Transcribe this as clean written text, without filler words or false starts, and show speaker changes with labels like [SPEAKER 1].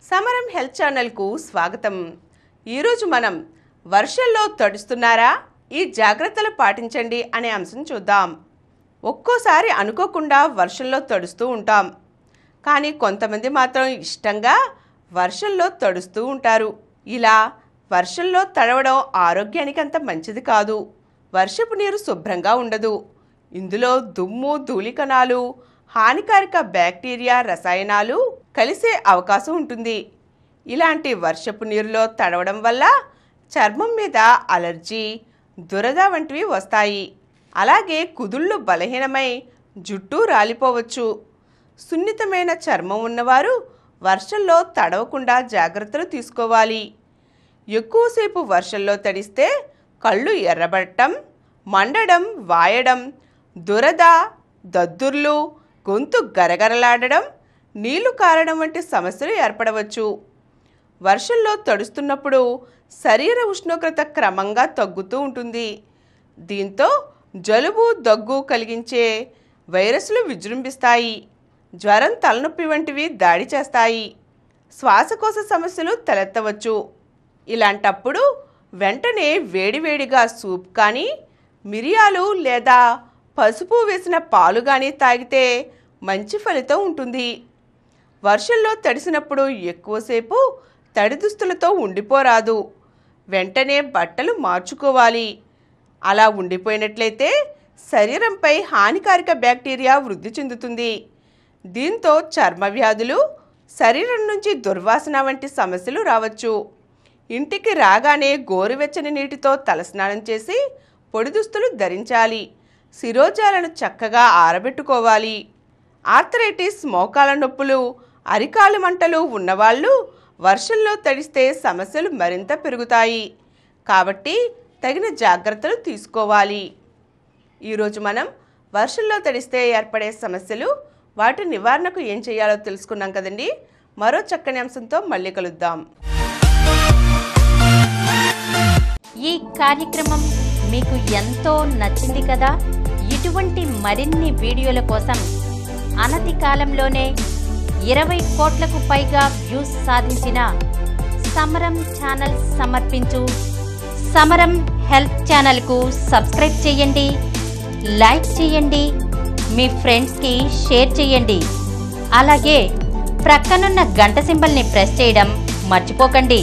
[SPEAKER 1] సమరం హెల్త్ ఛానల్కు స్వాగతం. ఈరోజు మనం వర్షంలో తడుస్తున్నారా, ఈ జాగ్రత్తలు పాటించండి అనే అంశం చూద్దాం. ఒక్కోసారి అనుకోకుండా వర్షంలో తడుస్తూ ఉంటాం, కానీ కొంతమంది మాత్రం ఇష్టంగా వర్షంలో తడుస్తూ ఉంటారు. ఇలా వర్షంలో తడవడం ఆరోగ్యానికి అంత మంచిది కాదు. వర్షపు నీరు శుభ్రంగా ఉండదు. ఇందులో దుమ్ము, ధూళికణాలు, హానికారక బ్యాక్టీరియా, రసాయనాలు కలిసే అవకాశం ఉంటుంది. ఇలాంటి వర్షపు నీరులో తడవడం వల్ల చర్మం మీద అలర్జీ, దురద వంటివి వస్తాయి. అలాగే కుదుళ్ళు బలహీనమై జుట్టు రాలిపోవచ్చు. సున్నితమైన చర్మం ఉన్నవారు వర్షంలో తడవకుండా జాగ్రత్తలు తీసుకోవాలి. ఎక్కువసేపు వర్షంలో తడిస్తే కళ్ళు ఎర్రబడటం, మండడం, వాయడం, దురద, దద్దుర్లు, గొంతు గరగరలాడడం, నీళ్లు కారడం వంటి సమస్యలు ఏర్పడవచ్చు. వర్షంలో తడుస్తున్నప్పుడు శరీర ఉష్ణోగ్రత క్రమంగా తగ్గుతూ ఉంటుంది. దీంతో జలుబు, దగ్గు కలిగించే వైరస్లు విజృంభిస్తాయి. జ్వరం, తలనొప్పి వంటివి దాడి చేస్తాయి. శ్వాసకోశ సమస్యలు తలెత్తవచ్చు. ఇలాంటప్పుడు వెంటనే వేడివేడిగా సూప్ కానీ, మిరియాలు లేదా పసుపు వేసిన పాలు కానీ తాగితే మంచి ఫలితం ఉంటుంది. వర్షంలో తడిసినప్పుడు ఎక్కువసేపు తడి దుస్తులతో ఉండిపోరాదు. వెంటనే బట్టలు మార్చుకోవాలి. అలా ఉండిపోయినట్లయితే శరీరంపై హానికారక బ్యాక్టీరియా వృద్ధి చెందుతుంది. దీంతో చర్మ వ్యాధులు, శరీరం నుంచి దుర్వాసన వంటి సమస్యలు రావచ్చు. ఇంటికి రాగానే గోరువెచ్చని నీటితో తలస్నానం చేసి పొడి దుస్తులు ధరించాలి. శిరోజాలను చక్కగా ఆరబెట్టుకోవాలి. ఆర్థరైటిస్, మోకాల నొప్పులు, అరికాలు మంటలు ఉన్నవాళ్ళు వర్షంలో తడిస్తే సమస్యలు మరింత పెరుగుతాయి. కాబట్టి తగిన జాగ్రత్తలు తీసుకోవాలి. ఈరోజు మనం వర్షంలో తడిస్తే ఏర్పడే సమస్యలు, వాటి నివారణకు ఏం చేయాలో తెలుసుకున్నాం కదండి. మరో చక్కని అంశంతో మళ్ళీ కలుద్దాం.
[SPEAKER 2] ఈ కార్యక్రమం మీకు ఎంతో నచ్చింది కదా. ఇటువంటి మరిన్ని వీడియోల కోసం అనతి కాలంలోనే 20 కోట్లకు పైగా వ్యూస్ సాధించిన సమరం ఛానల్ సమర్పించు సమరం హెల్త్ ఛానల్కు సబ్స్క్రైబ్ చేయండి, లైక్ చేయండి, మీ ఫ్రెండ్స్కి షేర్ చేయండి. అలాగే ప్రక్కనున్న గంట సింబల్ని ప్రెస్ చేయడం మర్చిపోకండి.